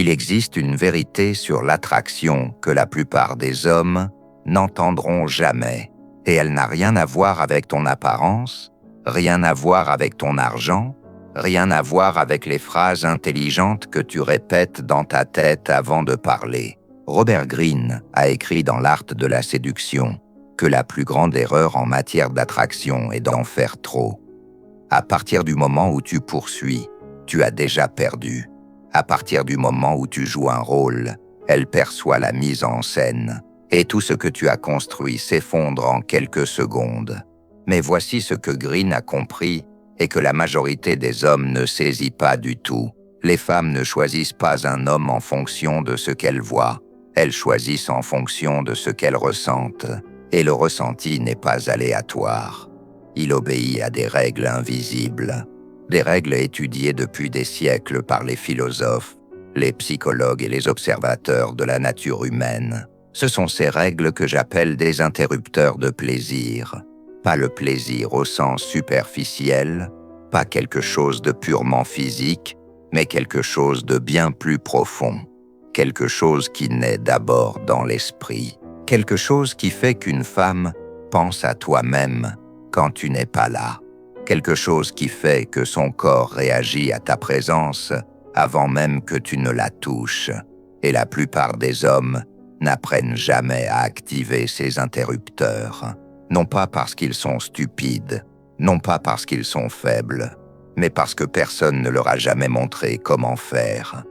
Il existe une vérité sur l'attraction que la plupart des hommes n'entendront jamais, et elle n'a rien à voir avec ton apparence, rien à voir avec ton argent, rien à voir avec les phrases intelligentes que tu répètes dans ta tête avant de parler. Robert Greene a écrit dans L'Art de la séduction que la plus grande erreur en matière d'attraction est d'en faire trop. À partir du moment où tu poursuis, tu as déjà perdu. À partir du moment où tu joues un rôle, elle perçoit la mise en scène, et tout ce que tu as construit s'effondre en quelques secondes. Mais voici ce que Greene a compris et que la majorité des hommes ne saisit pas du tout. Les femmes ne choisissent pas un homme en fonction de ce qu'elles voient, elles choisissent en fonction de ce qu'elles ressentent, et le ressenti n'est pas aléatoire. Il obéit à des règles invisibles. Des règles étudiées depuis des siècles par les philosophes, les psychologues et les observateurs de la nature humaine. Ce sont ces règles que j'appelle des interrupteurs de plaisir. Pas le plaisir au sens superficiel, pas quelque chose de purement physique, mais quelque chose de bien plus profond. Quelque chose qui naît d'abord dans l'esprit. Quelque chose qui fait qu'une femme pense à toi-même quand tu n'es pas là. Quelque chose qui fait que son corps réagit à ta présence avant même que tu ne la touches. Et la plupart des hommes n'apprennent jamais à activer ces interrupteurs. Non pas parce qu'ils sont stupides, non pas parce qu'ils sont faibles, mais parce que personne ne leur a jamais montré comment faire.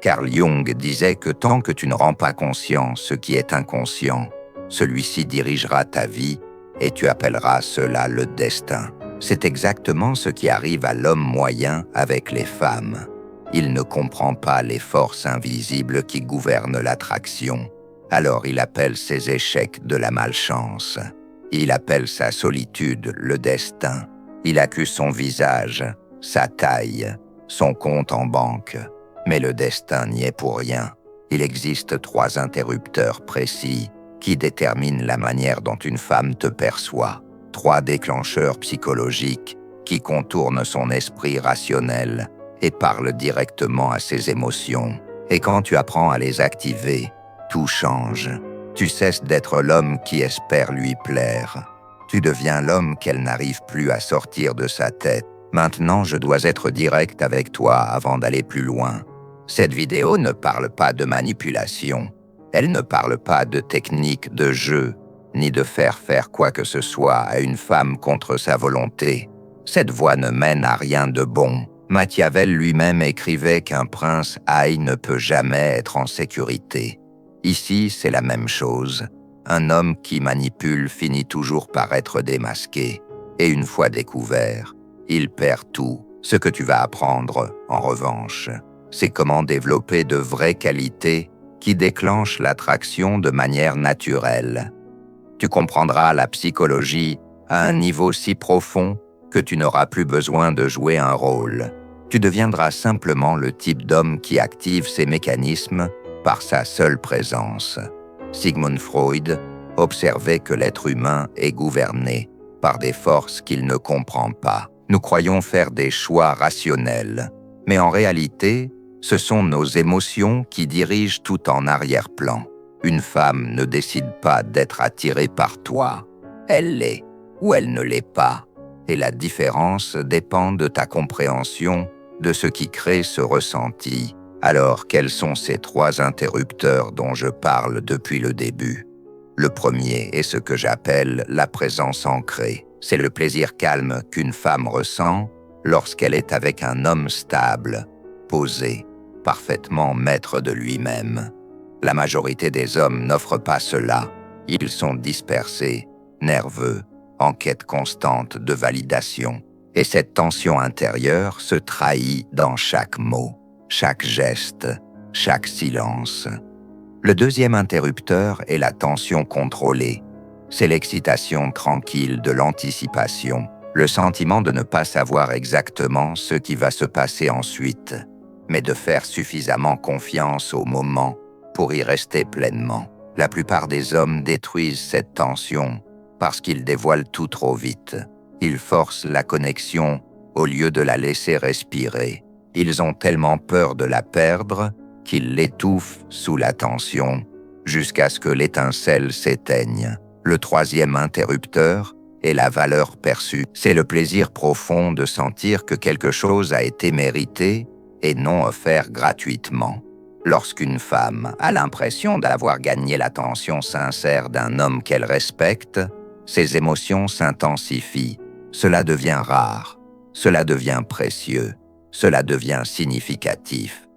Carl Jung disait que tant que tu ne rends pas conscient ce qui est inconscient, celui-ci dirigera ta vie et tu appelleras cela le destin. C'est exactement ce qui arrive à l'homme moyen avec les femmes. Il ne comprend pas les forces invisibles qui gouvernent l'attraction. Alors il appelle ses échecs de la malchance. Il appelle sa solitude le destin. Il accuse son visage, sa taille, son compte en banque. Mais le destin n'y est pour rien. Il existe 3 interrupteurs précis qui déterminent la manière dont une femme te perçoit. 3 déclencheurs psychologiques qui contournent son esprit rationnel et parlent directement à ses émotions. Et quand tu apprends à les activer, tout change. Tu cesses d'être l'homme qui espère lui plaire. Tu deviens l'homme qu'elle n'arrive plus à sortir de sa tête. Maintenant, je dois être direct avec toi avant d'aller plus loin. Cette vidéo ne parle pas de manipulation. Elle ne parle pas de technique de jeu, ni de faire quoi que ce soit à une femme contre sa volonté. Cette voie ne mène à rien de bon. Machiavel lui-même écrivait qu'un prince aïe ne peut jamais être en sécurité. Ici, c'est la même chose. Un homme qui manipule finit toujours par être démasqué. Et une fois découvert, il perd tout. Ce que tu vas apprendre, en revanche, c'est comment développer de vraies qualités qui déclenchent l'attraction de manière naturelle. Tu comprendras la psychologie à un niveau si profond que tu n'auras plus besoin de jouer un rôle. Tu deviendras simplement le type d'homme qui active ses mécanismes par sa seule présence. Sigmund Freud observait que l'être humain est gouverné par des forces qu'il ne comprend pas. Nous croyons faire des choix rationnels, mais en réalité, ce sont nos émotions qui dirigent tout en arrière-plan. Une femme ne décide pas d'être attirée par toi. Elle l'est ou elle ne l'est pas. Et la différence dépend de ta compréhension de ce qui crée ce ressenti. Alors, quels sont ces 3 interrupteurs dont je parle depuis le début? Le premier est ce que j'appelle la présence ancrée. C'est le plaisir calme qu'une femme ressent lorsqu'elle est avec un homme stable, posé, parfaitement maître de lui-même. La majorité des hommes n'offrent pas cela. Ils sont dispersés, nerveux, en quête constante de validation. Et cette tension intérieure se trahit dans chaque mot, chaque geste, chaque silence. Le deuxième interrupteur est la tension contrôlée. C'est l'excitation tranquille de l'anticipation, le sentiment de ne pas savoir exactement ce qui va se passer ensuite, mais de faire suffisamment confiance au moment pour y rester pleinement. La plupart des hommes détruisent cette tension parce qu'ils dévoilent tout trop vite. Ils forcent la connexion au lieu de la laisser respirer. Ils ont tellement peur de la perdre qu'il l'étouffe sous la tension, jusqu'à ce que l'étincelle s'éteigne. Le troisième interrupteur est la valeur perçue. C'est le plaisir profond de sentir que quelque chose a été mérité et non offert gratuitement. Lorsqu'une femme a l'impression d'avoir gagné l'attention sincère d'un homme qu'elle respecte, ses émotions s'intensifient. Cela devient rare, cela devient précieux, cela devient significatif.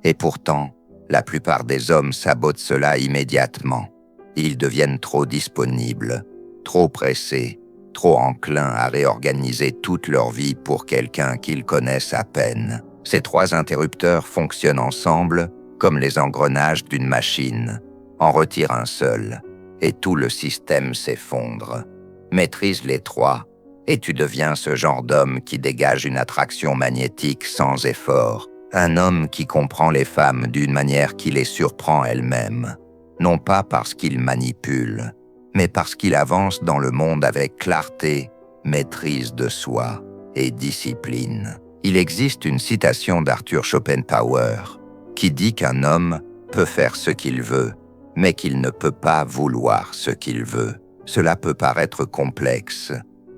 Et pourtant, la plupart des hommes sabotent cela immédiatement. Ils deviennent trop disponibles, trop pressés, trop enclins à réorganiser toute leur vie pour quelqu'un qu'ils connaissent à peine. Ces trois interrupteurs fonctionnent ensemble comme les engrenages d'une machine. En retire un seul, et tout le système s'effondre. Maîtrise les trois, et tu deviens ce genre d'homme qui dégage une attraction magnétique sans effort. Un homme qui comprend les femmes d'une manière qui les surprend elles-mêmes. Non pas parce qu'il manipule, mais parce qu'il avance dans le monde avec clarté, maîtrise de soi et discipline. Il existe une citation d'Arthur Schopenhauer qui dit qu'un homme peut faire ce qu'il veut, mais qu'il ne peut pas vouloir ce qu'il veut. Cela peut paraître complexe,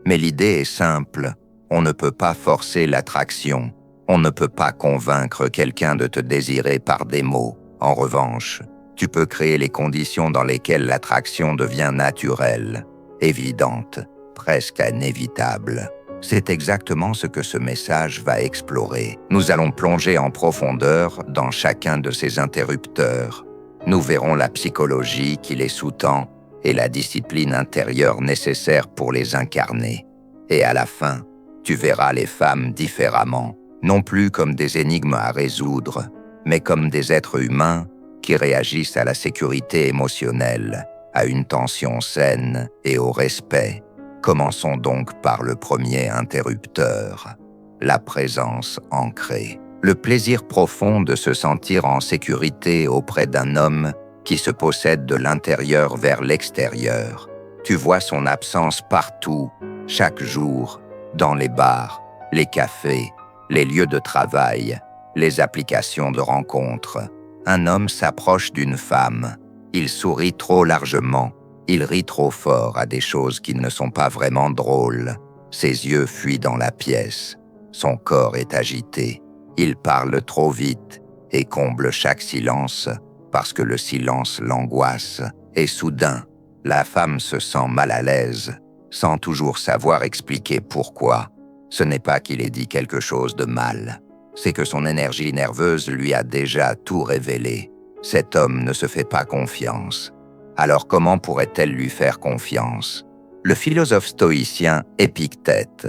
mais l'idée est simple. On ne peut pas forcer l'attraction. On ne peut pas convaincre quelqu'un de te désirer par des mots. En revanche, tu peux créer les conditions dans lesquelles l'attraction devient naturelle, évidente, presque inévitable. C'est exactement ce que ce message va explorer. Nous allons plonger en profondeur dans chacun de ces interrupteurs. Nous verrons la psychologie qui les sous-tend et la discipline intérieure nécessaire pour les incarner. Et à la fin, tu verras les femmes différemment, non plus comme des énigmes à résoudre, mais comme des êtres humains qui réagissent à la sécurité émotionnelle, à une tension saine et au respect. Commençons donc par le premier interrupteur, la présence ancrée. Le plaisir profond de se sentir en sécurité auprès d'un homme qui se possède de l'intérieur vers l'extérieur. Tu vois son absence partout, chaque jour, dans les bars, les cafés, les lieux de travail, les applications de rencontres. Un homme s'approche d'une femme. Il sourit trop largement. Il rit trop fort à des choses qui ne sont pas vraiment drôles. Ses yeux fuient dans la pièce. Son corps est agité. Il parle trop vite et comble chaque silence parce que le silence l'angoisse. Et soudain, la femme se sent mal à l'aise, sans toujours savoir expliquer pourquoi. Ce n'est pas qu'il ait dit quelque chose de mal. C'est que son énergie nerveuse lui a déjà tout révélé. Cet homme ne se fait pas confiance. Alors comment pourrait-elle lui faire confiance? Le philosophe stoïcien Épictète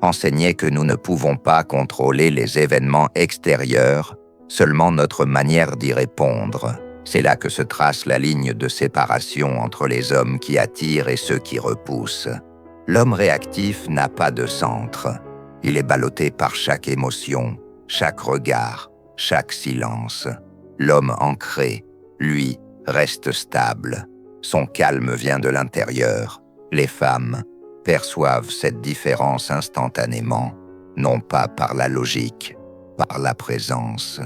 enseignait que nous ne pouvons pas contrôler les événements extérieurs, seulement notre manière d'y répondre. C'est là que se trace la ligne de séparation entre les hommes qui attirent et ceux qui repoussent. L'homme réactif n'a pas de centre. Il est ballotté par chaque émotion, chaque regard, chaque silence. L'homme ancré, lui, reste stable. Son calme vient de l'intérieur. Les femmes perçoivent cette différence instantanément, non pas par la logique, par la présence.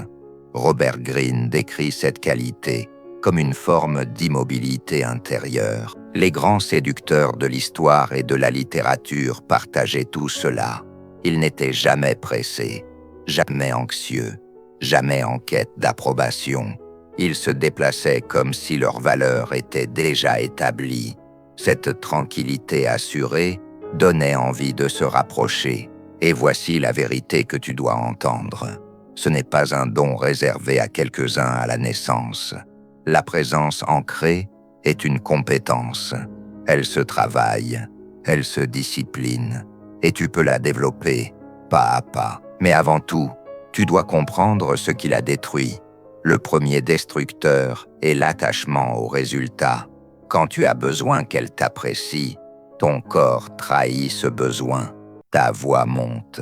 Robert Greene décrit cette qualité comme une forme d'immobilité intérieure. Les grands séducteurs de l'histoire et de la littérature partageaient tout cela. Ils n'étaient jamais pressés, jamais anxieux, jamais en quête d'approbation. Ils se déplaçaient comme si leur valeur était déjà établie. Cette tranquillité assurée donnait envie de se rapprocher. Et voici la vérité que tu dois entendre. Ce n'est pas un don réservé à quelques-uns à la naissance. La présence ancrée est une compétence. Elle se travaille, elle se discipline, et tu peux la développer pas à pas. Mais avant tout, tu dois comprendre ce qui la détruit. Le premier destructeur est l'attachement au résultat. Quand tu as besoin qu'elle t'apprécie, ton corps trahit ce besoin. Ta voix monte,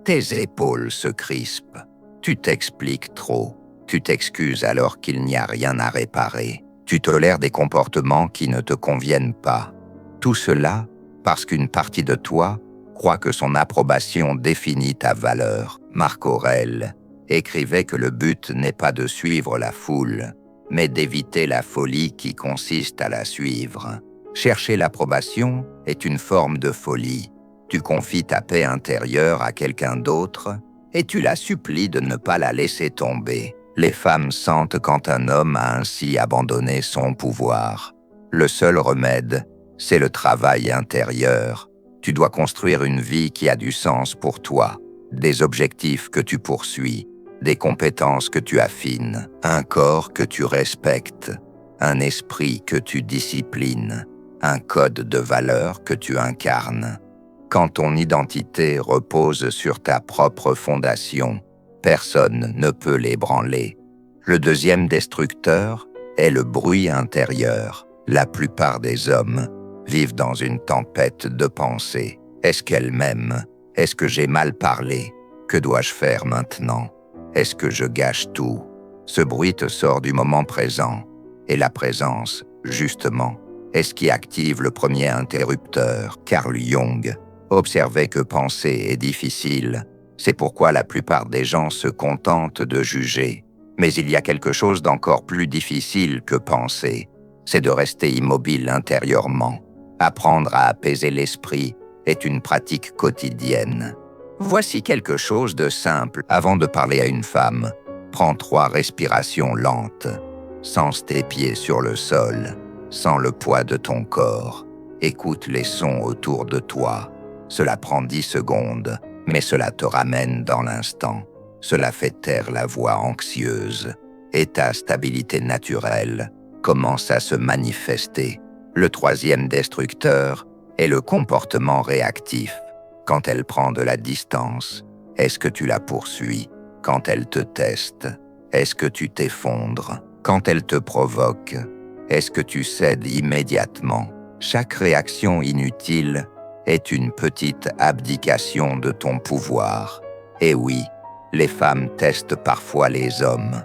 tes épaules se crispent. Tu t'expliques trop, tu t'excuses alors qu'il n'y a rien à réparer. Tu tolères des comportements qui ne te conviennent pas. Tout cela parce qu'une partie de toi croit que son approbation définit ta valeur. Marc Aurèle écrivait que le but n'est pas de suivre la foule, mais d'éviter la folie qui consiste à la suivre. Chercher l'approbation est une forme de folie. Tu confies ta paix intérieure à quelqu'un d'autre et tu la supplies de ne pas la laisser tomber. Les femmes sentent quand un homme a ainsi abandonné son pouvoir. Le seul remède, c'est le travail intérieur. Tu dois construire une vie qui a du sens pour toi, des objectifs que tu poursuis, des compétences que tu affines, un corps que tu respectes, un esprit que tu disciplines, un code de valeurs que tu incarnes. Quand ton identité repose sur ta propre fondation, personne ne peut l'ébranler. Le deuxième destructeur est le bruit intérieur. La plupart des hommes vivent dans une tempête de pensées. Est-ce qu'elle m'aime? Est-ce que j'ai mal parlé? Que dois-je faire maintenant? Est-ce que je gâche tout? Ce bruit te sort du moment présent. Et la présence, justement, est ce qui active le premier interrupteur. Carl Jung observait que penser est difficile. C'est pourquoi la plupart des gens se contentent de juger. Mais il y a quelque chose d'encore plus difficile que penser. C'est de rester immobile intérieurement. Apprendre à apaiser l'esprit est une pratique quotidienne. Voici quelque chose de simple. Avant de parler à une femme, prends 3 respirations lentes. Sens tes pieds sur le sol. Sens le poids de ton corps. Écoute les sons autour de toi. Cela prend 10 secondes, mais cela te ramène dans l'instant. Cela fait taire la voix anxieuse. Et ta stabilité naturelle commence à se manifester. Le troisième destructeur est le comportement réactif. Quand elle prend de la distance, est-ce que tu la poursuis? Quand elle te teste, est-ce que tu t'effondres? Quand elle te provoque, est-ce que tu cèdes immédiatement? Chaque réaction inutile est une petite abdication de ton pouvoir. Et oui, les femmes testent parfois les hommes.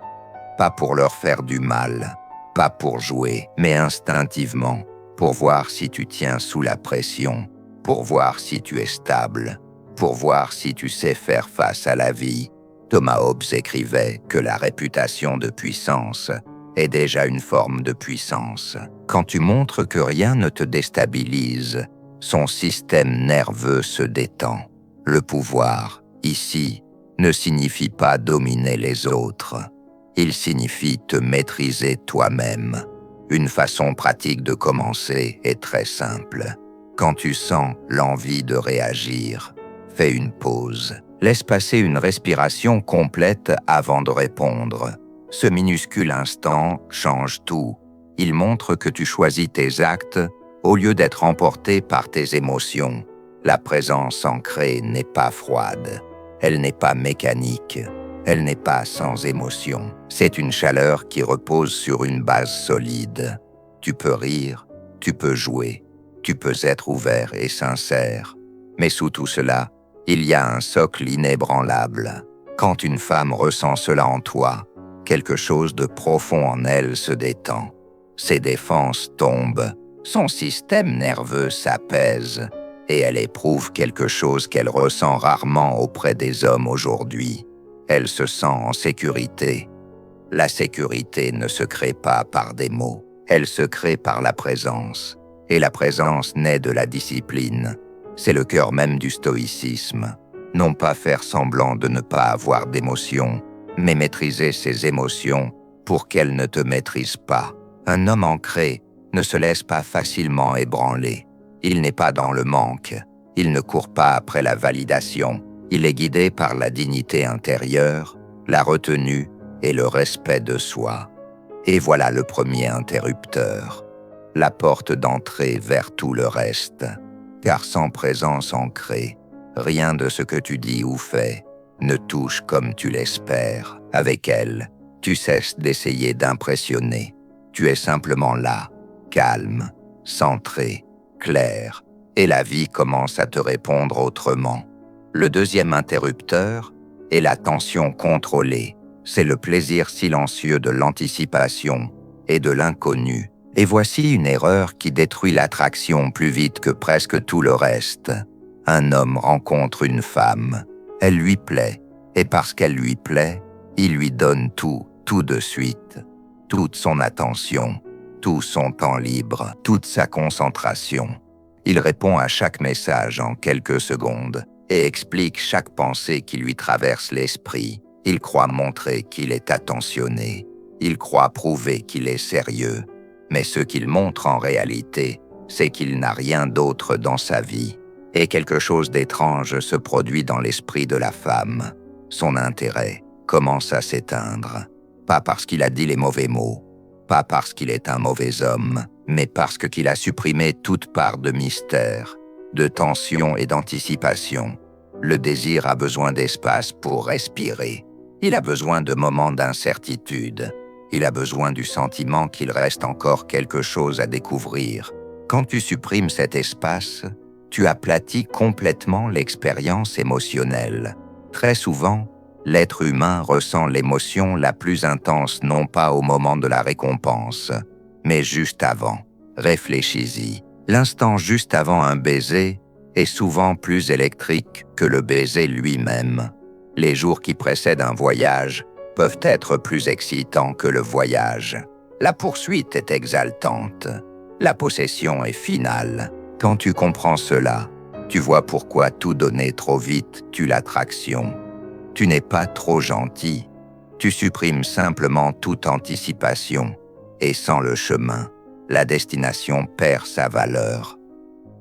Pas pour leur faire du mal, pas pour jouer, mais instinctivement, pour voir si tu tiens sous la pression, pour voir si tu es stable, pour voir si tu sais faire face à la vie. Thomas Hobbes écrivait que la réputation de puissance est déjà une forme de puissance. Quand tu montres que rien ne te déstabilise, son système nerveux se détend. Le pouvoir, ici, ne signifie pas dominer les autres. Il signifie te maîtriser toi-même. Une façon pratique de commencer est très simple. Quand tu sens l'envie de réagir, fais une pause. Laisse passer une respiration complète avant de répondre. Ce minuscule instant change tout. Il montre que tu choisis tes actes au lieu d'être emporté par tes émotions. La présence ancrée n'est pas froide. Elle n'est pas mécanique. Elle n'est pas sans émotion. C'est une chaleur qui repose sur une base solide. Tu peux rire, tu peux jouer, tu peux être ouvert et sincère. Mais sous tout cela, il y a un socle inébranlable. Quand une femme ressent cela en toi, quelque chose de profond en elle se détend. Ses défenses tombent, son système nerveux s'apaise, et elle éprouve quelque chose qu'elle ressent rarement auprès des hommes aujourd'hui. Elle se sent en sécurité. La sécurité ne se crée pas par des mots, elle se crée par la présence. Et la présence naît de la discipline. C'est le cœur même du stoïcisme. Non pas faire semblant de ne pas avoir d'émotions, mais maîtriser ses émotions pour qu'elles ne te maîtrisent pas. Un homme ancré ne se laisse pas facilement ébranler. Il n'est pas dans le manque. Il ne court pas après la validation. Il est guidé par la dignité intérieure, la retenue et le respect de soi. Et voilà le premier interrupteur, la porte d'entrée vers tout le reste. Car sans présence ancrée, rien de ce que tu dis ou fais ne touche comme tu l'espères. Avec elle, tu cesses d'essayer d'impressionner. Tu es simplement là, calme, centré, clair, et la vie commence à te répondre autrement. Le deuxième interrupteur est la tension contrôlée. C'est le plaisir silencieux de l'anticipation et de l'inconnu. Et voici une erreur qui détruit l'attraction plus vite que presque tout le reste. Un homme rencontre une femme. Elle lui plaît. Et parce qu'elle lui plaît, Il lui donne tout, tout de suite, toute son attention, tout son temps libre, toute sa concentration. Il répond à chaque message en quelques secondes et explique chaque pensée qui lui traverse l'esprit. Il croit montrer qu'il est attentionné. Il croit prouver qu'il est sérieux. Mais ce qu'il montre en réalité, c'est qu'il n'a rien d'autre dans sa vie. Et quelque chose d'étrange se produit dans l'esprit de la femme. Son intérêt commence à s'éteindre. Pas parce qu'il a dit les mauvais mots, pas parce qu'il est un mauvais homme, mais parce qu'il a supprimé toute part de mystère, de tension et d'anticipation. Le désir a besoin d'espace pour respirer. Il a besoin de moments d'incertitude. Il a besoin du sentiment qu'il reste encore quelque chose à découvrir. Quand tu supprimes cet espace, tu aplatis complètement l'expérience émotionnelle. Très souvent, l'être humain ressent l'émotion la plus intense non pas au moment de la récompense, mais juste avant. Réfléchis-y. L'instant juste avant un baiser est souvent plus électrique que le baiser lui-même. Les jours qui précèdent un voyage peuvent être plus excitants que le voyage. La poursuite est exaltante. La possession est finale. Quand tu comprends cela, tu vois pourquoi tout donner trop vite tue l'attraction. Tu n'es pas trop gentil. Tu supprimes simplement toute anticipation. Et sans le chemin, la destination perd sa valeur.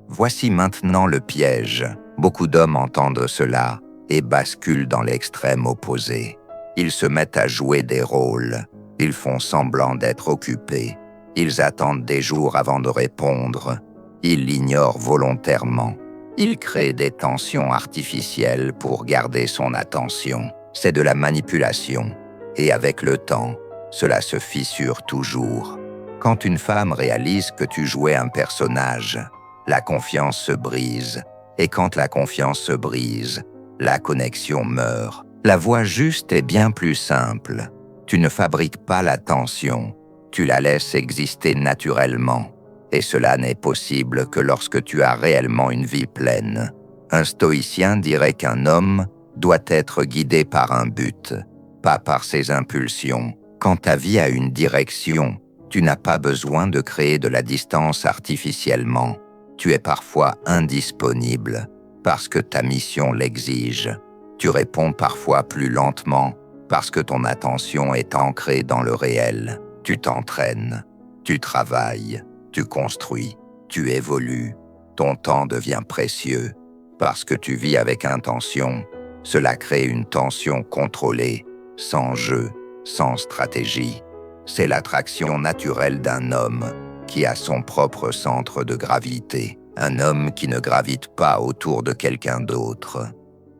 Voici maintenant le piège. Beaucoup d'hommes entendent cela et basculent dans l'extrême opposé. Ils se mettent à jouer des rôles. Ils font semblant d'être occupés. Ils attendent des jours avant de répondre. Ils l'ignorent volontairement. Ils créent des tensions artificielles pour garder son attention. C'est de la manipulation. Et avec le temps, cela se fissure toujours. Quand une femme réalise que tu jouais un personnage, la confiance se brise. Et quand la confiance se brise, la connexion meurt. La voie juste est bien plus simple. Tu ne fabriques pas la tension, tu la laisses exister naturellement. Et cela n'est possible que lorsque tu as réellement une vie pleine. Un stoïcien dirait qu'un homme doit être guidé par un but, pas par ses impulsions. Quand ta vie a une direction, tu n'as pas besoin de créer de la distance artificiellement. Tu es parfois indisponible parce que ta mission l'exige. Tu réponds parfois plus lentement parce que ton attention est ancrée dans le réel. Tu t'entraînes, tu travailles, tu construis, tu évolues. Ton temps devient précieux. Parce que tu vis avec intention, cela crée une tension contrôlée, sans jeu, sans stratégie. C'est l'attraction naturelle d'un homme qui a son propre centre de gravité. Un homme qui ne gravite pas autour de quelqu'un d'autre.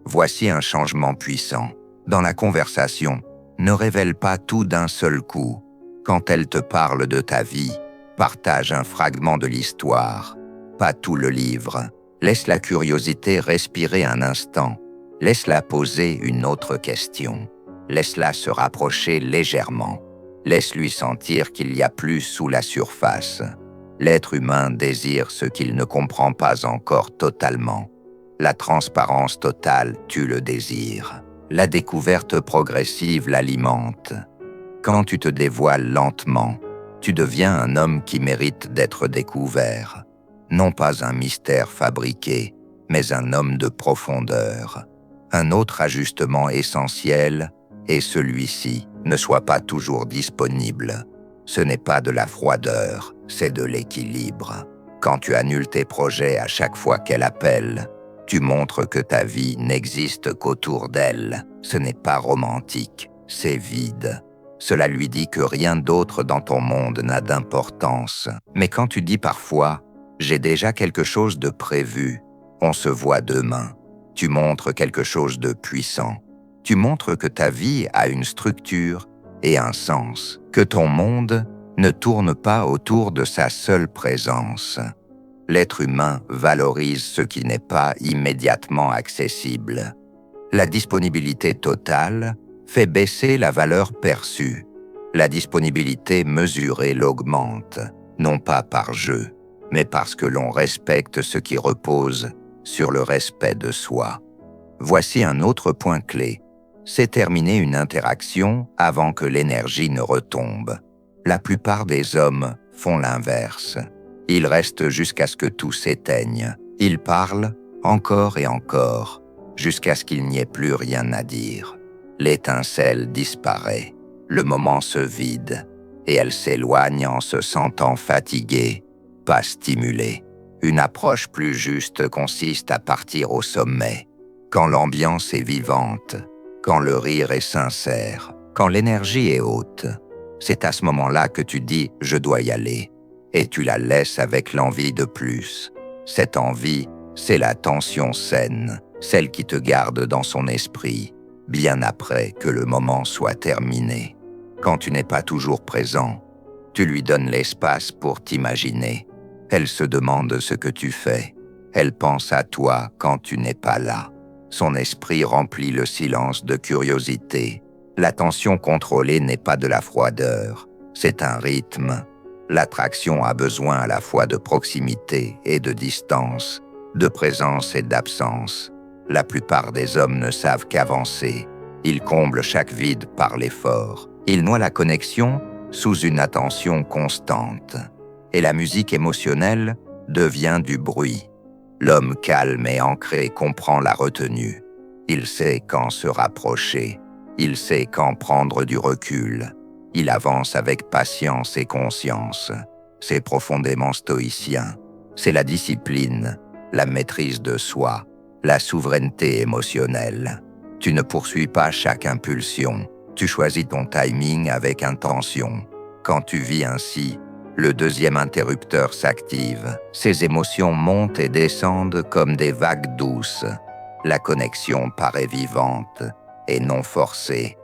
Voici un changement puissant. Dans la conversation, ne révèle pas tout d'un seul coup. Quand elle te parle de ta vie, partage un fragment de l'histoire, pas tout le livre. Laisse la curiosité respirer un instant. Laisse-la poser une autre question. Laisse-la se rapprocher légèrement. Laisse-lui sentir qu'il y a plus sous la surface. L'être humain désire ce qu'il ne comprend pas encore totalement. La transparence totale tue le désir. La découverte progressive l'alimente. Quand tu te dévoiles lentement, tu deviens un homme qui mérite d'être découvert. Non pas un mystère fabriqué, mais un homme de profondeur. Un autre ajustement essentiel est celui-ci. Ne sois pas toujours disponible. Ce n'est pas de la froideur, c'est de l'équilibre. Quand tu annules tes projets à chaque fois qu'elle appelle, tu montres que ta vie n'existe qu'autour d'elle. Ce n'est pas romantique, c'est vide. Cela lui dit que rien d'autre dans ton monde n'a d'importance. Mais quand tu dis parfois « j'ai déjà quelque chose de prévu, on se voit demain », tu montres quelque chose de puissant. Tu montres que ta vie a une structure et un sens, que ton monde ne tourne pas autour de sa seule présence. L'être humain valorise ce qui n'est pas immédiatement accessible. La disponibilité totale fait baisser la valeur perçue. La disponibilité mesurée l'augmente, non pas par jeu, mais parce que l'on respecte ce qui repose sur le respect de soi. Voici un autre point clé. c'est terminer une interaction avant que l'énergie ne retombe. La plupart des hommes font l'inverse. Ils restent jusqu'à ce que tout s'éteigne. Ils parlent encore et encore, jusqu'à ce qu'il n'y ait plus rien à dire. L'étincelle disparaît, le moment se vide, et elle s'éloigne en se sentant fatiguée, pas stimulée. Une approche plus juste consiste à partir au sommet, quand l'ambiance est vivante, quand le rire est sincère, quand l'énergie est haute. C'est à ce moment-là que tu dis « je dois y aller » et tu la laisses avec l'envie de plus. Cette envie, c'est la tension saine, celle qui te garde dans son esprit, bien après que le moment soit terminé. Quand tu n'es pas toujours présent, tu lui donnes l'espace pour t'imaginer. Elle se demande ce que tu fais. Elle pense à toi quand tu n'es pas là. Son esprit remplit le silence de curiosité. L'attention contrôlée n'est pas de la froideur, c'est un rythme. L'attraction a besoin à la fois de proximité et de distance, de présence et d'absence. La plupart des hommes ne savent qu'avancer. Ils comblent chaque vide par l'effort. Ils noient la connexion sous une attention constante. Et la musique émotionnelle devient du bruit. L'homme calme et ancré comprend la retenue. Il sait quand se rapprocher. Il sait quand prendre du recul. Il avance avec patience et conscience. C'est profondément stoïcien. C'est la discipline, la maîtrise de soi, la souveraineté émotionnelle. Tu ne poursuis pas chaque impulsion. Tu choisis ton timing avec intention. Quand tu vis ainsi, le deuxième interrupteur s'active. Ses émotions montent et descendent comme des vagues douces. La connexion paraît vivante et non forcée.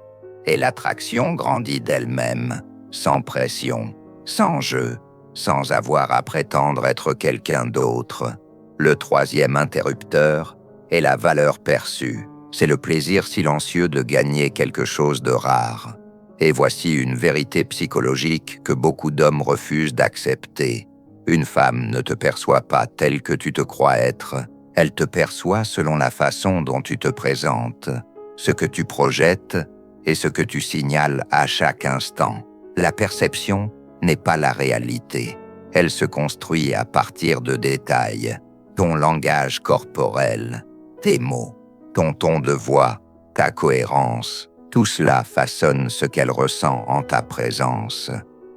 Et l'attraction grandit d'elle-même, sans pression, sans jeu, sans avoir à prétendre être quelqu'un d'autre. Le troisième interrupteur est la valeur perçue. C'est le plaisir silencieux de gagner quelque chose de rare. Et voici une vérité psychologique que beaucoup d'hommes refusent d'accepter. Une femme ne te perçoit pas telle que tu te crois être. Elle te perçoit selon la façon dont tu te présentes, ce que tu projettes et ce que tu signales à chaque instant. La perception n'est pas la réalité. Elle se construit à partir de détails. Ton langage corporel, tes mots, ton ton de voix, ta cohérence, tout cela façonne ce qu'elle ressent en ta présence.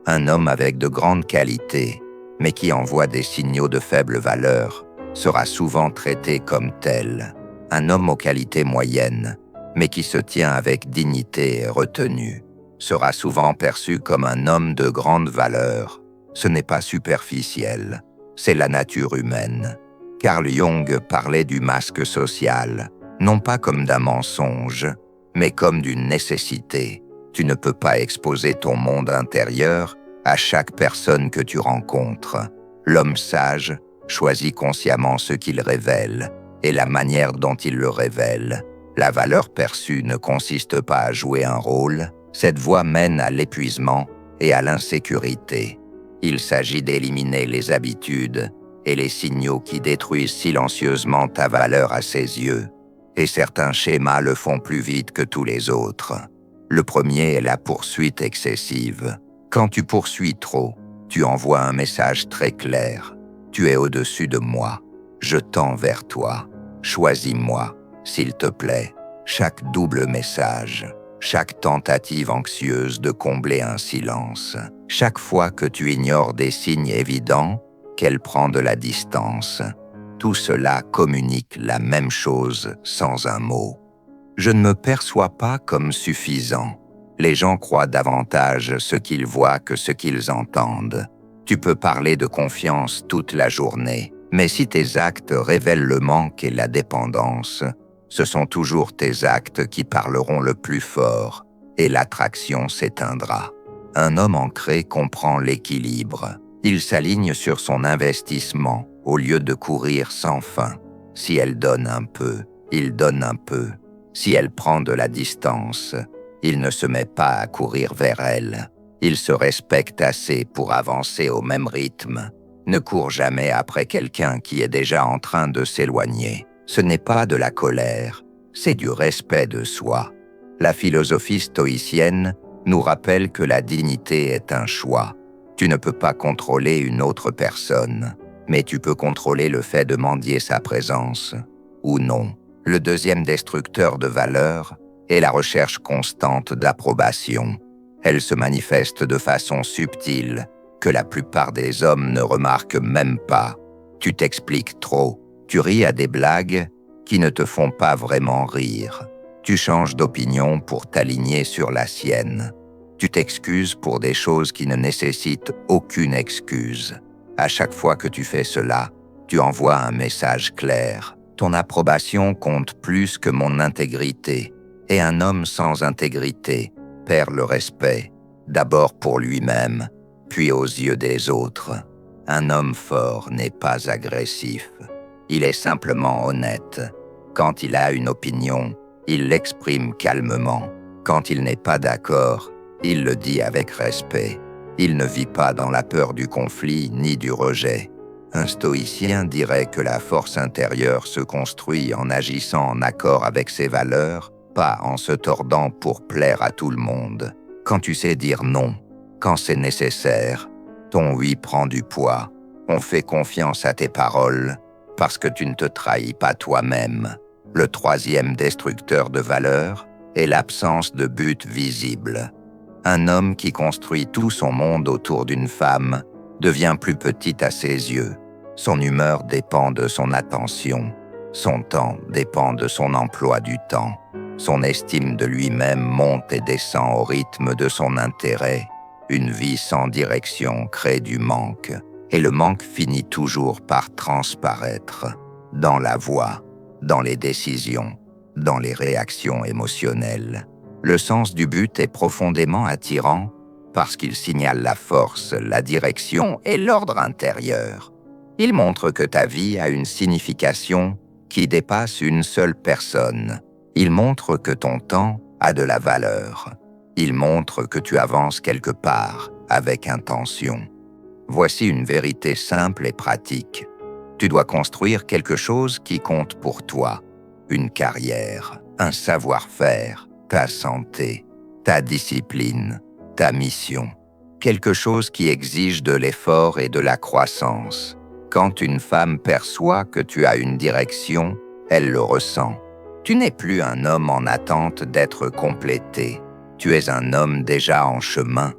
Un homme avec de grandes qualités, mais qui envoie des signaux de faible valeur, sera souvent traité comme tel. Un homme aux qualités moyennes, mais qui se tient avec dignité et retenue, sera souvent perçu comme un homme de grande valeur. Ce n'est pas superficiel, c'est la nature humaine. Carl Jung parlait du masque social, non pas comme d'un mensonge, mais comme d'une nécessité. Tu ne peux pas exposer ton monde intérieur à chaque personne que tu rencontres. L'homme sage choisit consciemment ce qu'il révèle et la manière dont il le révèle. La valeur perçue ne consiste pas à jouer un rôle. Cette voie mène à l'épuisement et à l'insécurité. Il s'agit d'éliminer les habitudes et les signaux qui détruisent silencieusement ta valeur à ses yeux. Et certains schémas le font plus vite que tous les autres. Le premier est la poursuite excessive. Quand tu poursuis trop, tu envoies un message très clair. Tu es au-dessus de moi. Je tends vers toi. Choisis-moi, s'il te plaît. Chaque double message, chaque tentative anxieuse de combler un silence, chaque fois que tu ignores des signes évidents, qu'elle prend de la distance. Tout cela communique la même chose sans un mot. Je ne me perçois pas comme suffisant. Les gens croient davantage ce qu'ils voient que ce qu'ils entendent. Tu peux parler de confiance toute la journée, mais si tes actes révèlent le manque et la dépendance, ce sont toujours tes actes qui parleront le plus fort et l'attraction s'éteindra. Un homme ancré comprend l'équilibre. Il s'aligne sur son investissement au lieu de courir sans fin. Si elle donne un peu, il donne un peu. Si elle prend de la distance, il ne se met pas à courir vers elle. Il se respecte assez pour avancer au même rythme. Ne cours jamais après quelqu'un qui est déjà en train de s'éloigner. Ce n'est pas de la colère, c'est du respect de soi. La philosophie stoïcienne nous rappelle que la dignité est un choix. Tu ne peux pas contrôler une autre personne, mais tu peux contrôler le fait de mendier sa présence, ou non. Le deuxième destructeur de valeur est la recherche constante d'approbation. Elle se manifeste de façon subtile, que la plupart des hommes ne remarquent même pas. Tu t'expliques trop, tu ris à des blagues qui ne te font pas vraiment rire. Tu changes d'opinion pour t'aligner sur la sienne. Tu t'excuses pour des choses qui ne nécessitent aucune excuse. À chaque fois que tu fais cela, tu envoies un message clair. Ton approbation compte plus que mon intégrité, et un homme sans intégrité perd le respect, d'abord pour lui-même, puis aux yeux des autres. Un homme fort n'est pas agressif. Il est simplement honnête. Quand il a une opinion, il l'exprime calmement. Quand il n'est pas d'accord, il le dit avec respect. Il ne vit pas dans la peur du conflit ni du rejet. Un stoïcien dirait que la force intérieure se construit en agissant en accord avec ses valeurs, pas en se tordant pour plaire à tout le monde. Quand tu sais dire non, quand c'est nécessaire, ton oui prend du poids. On fait confiance à tes paroles parce que tu ne te trahis pas toi-même. Le troisième destructeur de valeur est l'absence de but visible. Un homme qui construit tout son monde autour d'une femme devient plus petit à ses yeux. Son humeur dépend de son attention. Son temps dépend de son emploi du temps. Son estime de lui-même monte et descend au rythme de son intérêt. Une vie sans direction crée du manque, et le manque finit toujours par transparaître dans la voix, dans les décisions, dans les réactions émotionnelles. Le sens du but est profondément attirant parce qu'il signale la force, la direction et l'ordre intérieur. Il montre que ta vie a une signification qui dépasse une seule personne. Il montre que ton temps a de la valeur. Il montre que tu avances quelque part avec intention. Voici une vérité simple et pratique. Tu dois construire quelque chose qui compte pour toi. Une carrière, un savoir-faire, ta santé, ta discipline, ta mission. Quelque chose qui exige de l'effort et de la croissance. Quand une femme perçoit que tu as une direction, elle le ressent. Tu n'es plus un homme en attente d'être complété. Tu es un homme déjà en chemin.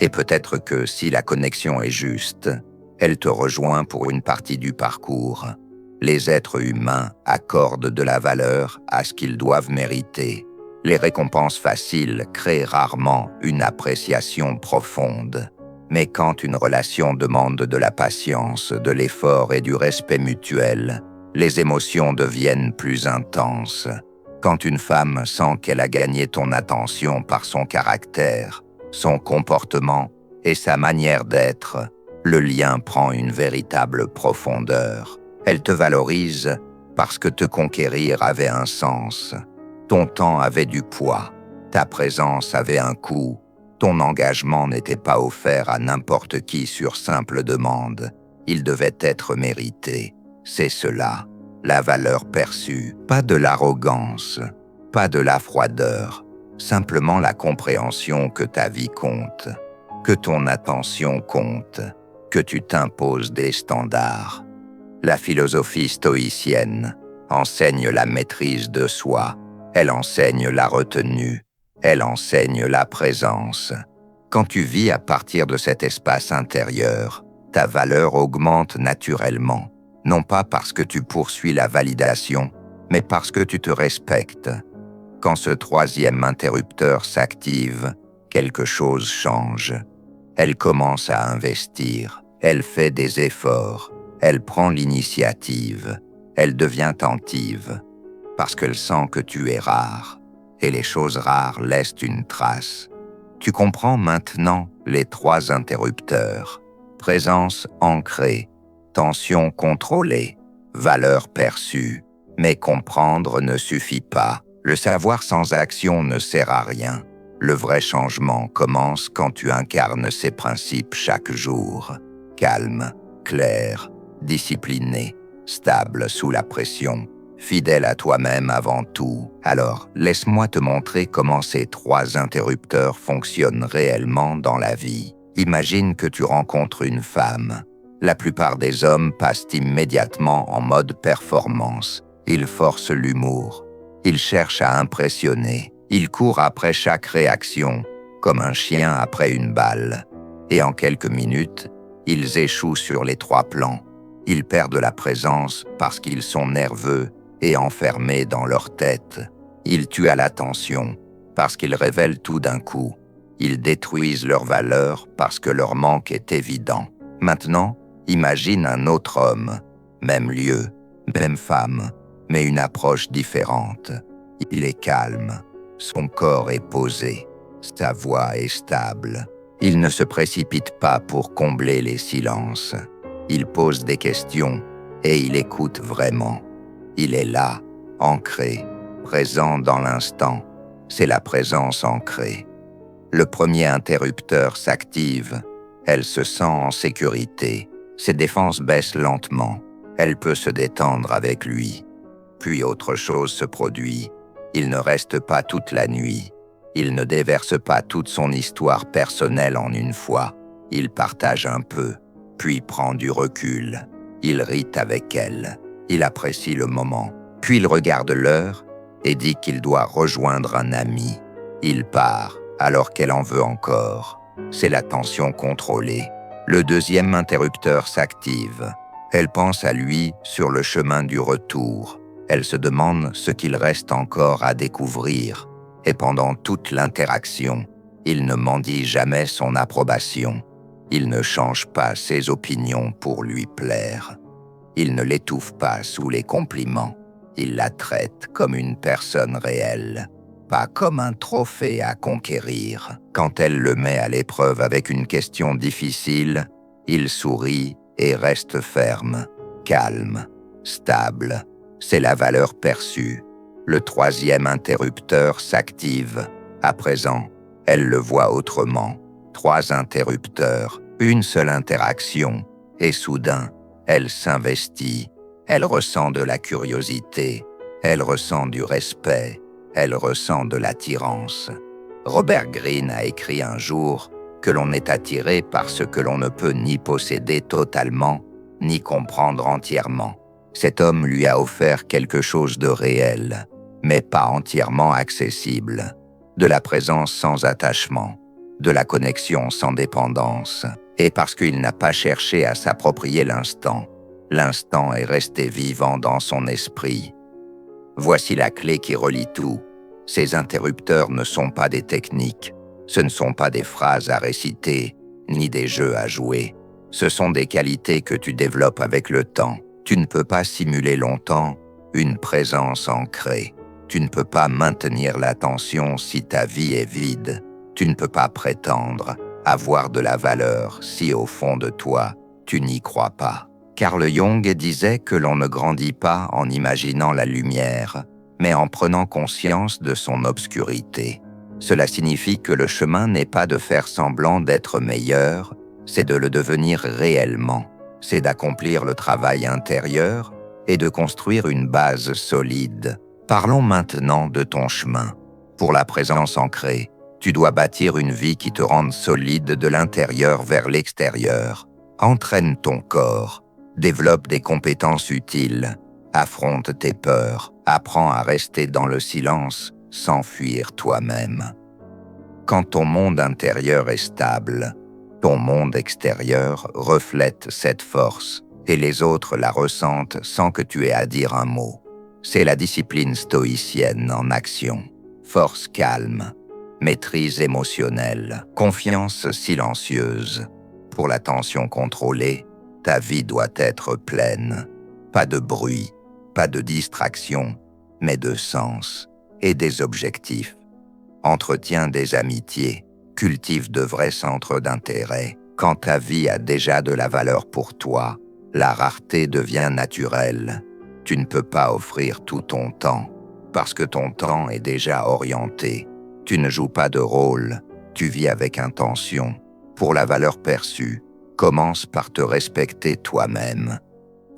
Et peut-être que si la connexion est juste, elle te rejoint pour une partie du parcours. Les êtres humains accordent de la valeur à ce qu'ils doivent mériter. Les récompenses faciles créent rarement une appréciation profonde. Mais quand une relation demande de la patience, de l'effort et du respect mutuel, les émotions deviennent plus intenses. Quand une femme sent qu'elle a gagné ton attention par son caractère, son comportement et sa manière d'être, le lien prend une véritable profondeur. Elle te valorise parce que te conquérir avait un sens. Ton temps avait du poids, ta présence avait un coût, ton engagement n'était pas offert à n'importe qui sur simple demande. Il devait être mérité. C'est cela, la valeur perçue, pas de l'arrogance, pas de la froideur, simplement la compréhension que ta vie compte, que ton attention compte, que tu t'imposes des standards. La philosophie stoïcienne enseigne la maîtrise de soi, elle enseigne la retenue, elle enseigne la présence. Quand tu vis à partir de cet espace intérieur, ta valeur augmente naturellement, non pas parce que tu poursuis la validation, mais parce que tu te respectes. Quand ce troisième interrupteur s'active, quelque chose change. Elle commence à investir, elle fait des efforts, elle prend l'initiative, elle devient attentive, parce qu'elle sent que tu es rare, et les choses rares laissent une trace. Tu comprends maintenant les trois interrupteurs. Présence ancrée, tension contrôlée, valeur perçue. Mais comprendre ne suffit pas. Le savoir sans action ne sert à rien. Le vrai changement commence quand tu incarnes ces principes chaque jour. Calme, clair, discipliné, stable sous la pression, fidèle à toi-même avant tout. Alors, laisse-moi te montrer comment ces 3 interrupteurs fonctionnent réellement dans la vie. Imagine que tu rencontres une femme. La plupart des hommes passent immédiatement en mode performance. Ils forcent l'humour. Ils cherchent à impressionner. Ils courent après chaque réaction, comme un chien après une balle. Et en quelques minutes, ils échouent sur les 3 plans. Ils perdent la présence parce qu'ils sont nerveux et enfermés dans leur tête. Ils tuent à l'attention parce qu'ils révèlent tout d'un coup. Ils détruisent leur valeur parce que leur manque est évident. Maintenant, imagine un autre homme, même lieu, même femme, mais une approche différente. Il est calme, son corps est posé, sa voix est stable. Il ne se précipite pas pour combler les silences. Il pose des questions et il écoute vraiment. Il est là, ancré, présent dans l'instant. C'est la présence ancrée. Le premier interrupteur s'active. Elle se sent en sécurité. Ses défenses baissent lentement. Elle peut se détendre avec lui. Puis autre chose se produit. Il ne reste pas toute la nuit. Il ne déverse pas toute son histoire personnelle en une fois. Il partage un peu, puis prend du recul. Il rit avec elle. Il apprécie le moment. Puis il regarde l'heure et dit qu'il doit rejoindre un ami. Il part alors qu'elle en veut encore. C'est la tension contrôlée. Le deuxième interrupteur s'active. Elle pense à lui sur le chemin du retour. Elle se demande ce qu'il reste encore à découvrir. Et pendant toute l'interaction, il ne mendie jamais son approbation. Il ne change pas ses opinions pour lui plaire. Il ne l'étouffe pas sous les compliments. Il la traite comme une personne réelle, pas comme un trophée à conquérir. Quand elle le met à l'épreuve avec une question difficile, il sourit et reste ferme, calme, stable. C'est la valeur perçue. Le troisième interrupteur s'active. À présent, elle le voit autrement. 3 interrupteurs, une seule interaction, et soudain, elle s'investit. Elle ressent de la curiosité, elle ressent du respect, elle ressent de l'attirance. Robert Greene a écrit un jour que l'on est attiré par ce que l'on ne peut ni posséder totalement, ni comprendre entièrement. Cet homme lui a offert quelque chose de réel, mais pas entièrement accessible. De la présence sans attachement, de la connexion sans dépendance. Et parce qu'il n'a pas cherché à s'approprier l'instant, l'instant est resté vivant dans son esprit. Voici la clé qui relie tout. Ces interrupteurs ne sont pas des techniques, ce ne sont pas des phrases à réciter, ni des jeux à jouer. Ce sont des qualités que tu développes avec le temps. Tu ne peux pas simuler longtemps une présence ancrée. Tu ne peux pas maintenir l'attention si ta vie est vide. Tu ne peux pas prétendre avoir de la valeur si au fond de toi, tu n'y crois pas. Carl Jung disait que l'on ne grandit pas en imaginant la lumière, mais en prenant conscience de son obscurité. Cela signifie que le chemin n'est pas de faire semblant d'être meilleur, c'est de le devenir réellement. C'est d'accomplir le travail intérieur et de construire une base solide. Parlons maintenant de ton chemin. Pour la présence ancrée, tu dois bâtir une vie qui te rende solide de l'intérieur vers l'extérieur. Entraîne ton corps, développe des compétences utiles, affronte tes peurs, apprends à rester dans le silence sans fuir toi-même. Quand ton monde intérieur est stable, ton monde extérieur reflète cette force et les autres la ressentent sans que tu aies à dire un mot. C'est la discipline stoïcienne en action. Force calme, maîtrise émotionnelle, confiance silencieuse. Pour la tension contrôlée, ta vie doit être pleine. Pas de bruit, pas de distraction, mais de sens et des objectifs. Entretiens des amitiés, cultive de vrais centres d'intérêt. Quand ta vie a déjà de la valeur pour toi, la rareté devient naturelle. Tu ne peux pas offrir tout ton temps, parce que ton temps est déjà orienté. Tu ne joues pas de rôle, tu vis avec intention. Pour la valeur perçue, commence par te respecter toi-même.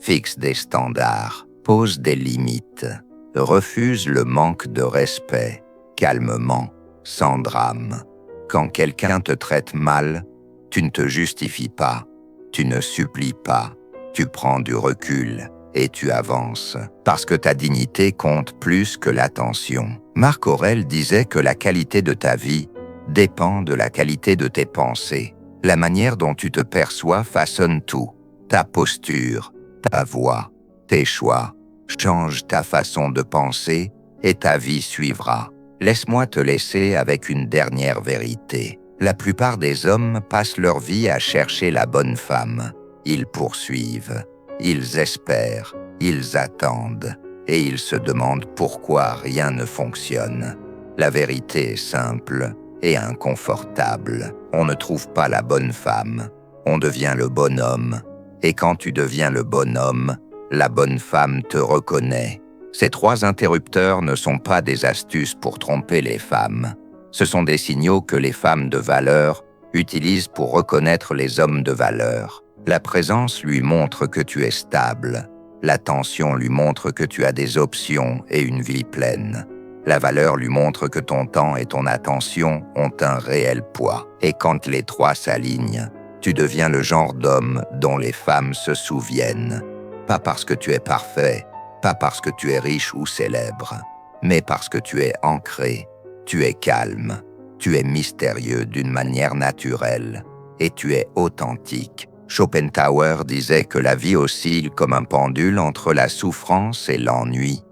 Fixe des standards, pose des limites. Refuse le manque de respect, calmement, sans drame. Quand quelqu'un te traite mal, tu ne te justifies pas, tu ne supplies pas, tu prends du recul et tu avances, parce que ta dignité compte plus que l'attention. Marc Aurèle disait que la qualité de ta vie dépend de la qualité de tes pensées. La manière dont tu te perçois façonne tout. Ta posture, ta voix, tes choix. Change ta façon de penser et ta vie suivra. Laisse-moi te laisser avec une dernière vérité. La plupart des hommes passent leur vie à chercher la bonne femme. Ils poursuivent, ils espèrent, ils attendent, et ils se demandent pourquoi rien ne fonctionne. La vérité est simple et inconfortable. On ne trouve pas la bonne femme, on devient le bonhomme. Et quand tu deviens le bonhomme, la bonne femme te reconnaît. Ces 3 interrupteurs ne sont pas des astuces pour tromper les femmes. Ce sont des signaux que les femmes de valeur utilisent pour reconnaître les hommes de valeur. La présence lui montre que tu es stable. L'attention lui montre que tu as des options et une vie pleine. La valeur lui montre que ton temps et ton attention ont un réel poids. Et quand les 3 s'alignent, tu deviens le genre d'homme dont les femmes se souviennent. Pas parce que tu es parfait, pas parce que tu es riche ou célèbre, mais parce que tu es ancré, tu es calme, tu es mystérieux d'une manière naturelle et tu es authentique. Schopenhauer disait que la vie oscille comme un pendule entre la souffrance et l'ennui.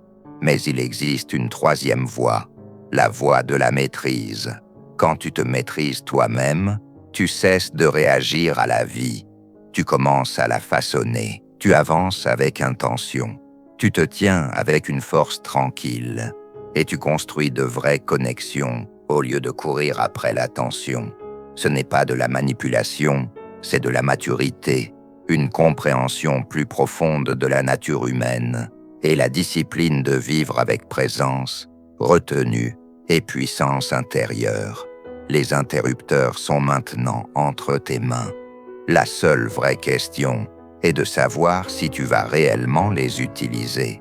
Mais il existe une 3e voie, la voie de la maîtrise. Quand tu te maîtrises toi-même, tu cesses de réagir à la vie. Tu commences à la façonner. Tu avances avec intention. Tu te tiens avec une force tranquille. Et tu construis de vraies connexions au lieu de courir après l'attention. Ce n'est pas de la manipulation, c'est de la maturité, une compréhension plus profonde de la nature humaine et la discipline de vivre avec présence, retenue et puissance intérieure. Les interrupteurs sont maintenant entre tes mains. La seule vraie question est de savoir si tu vas réellement les utiliser.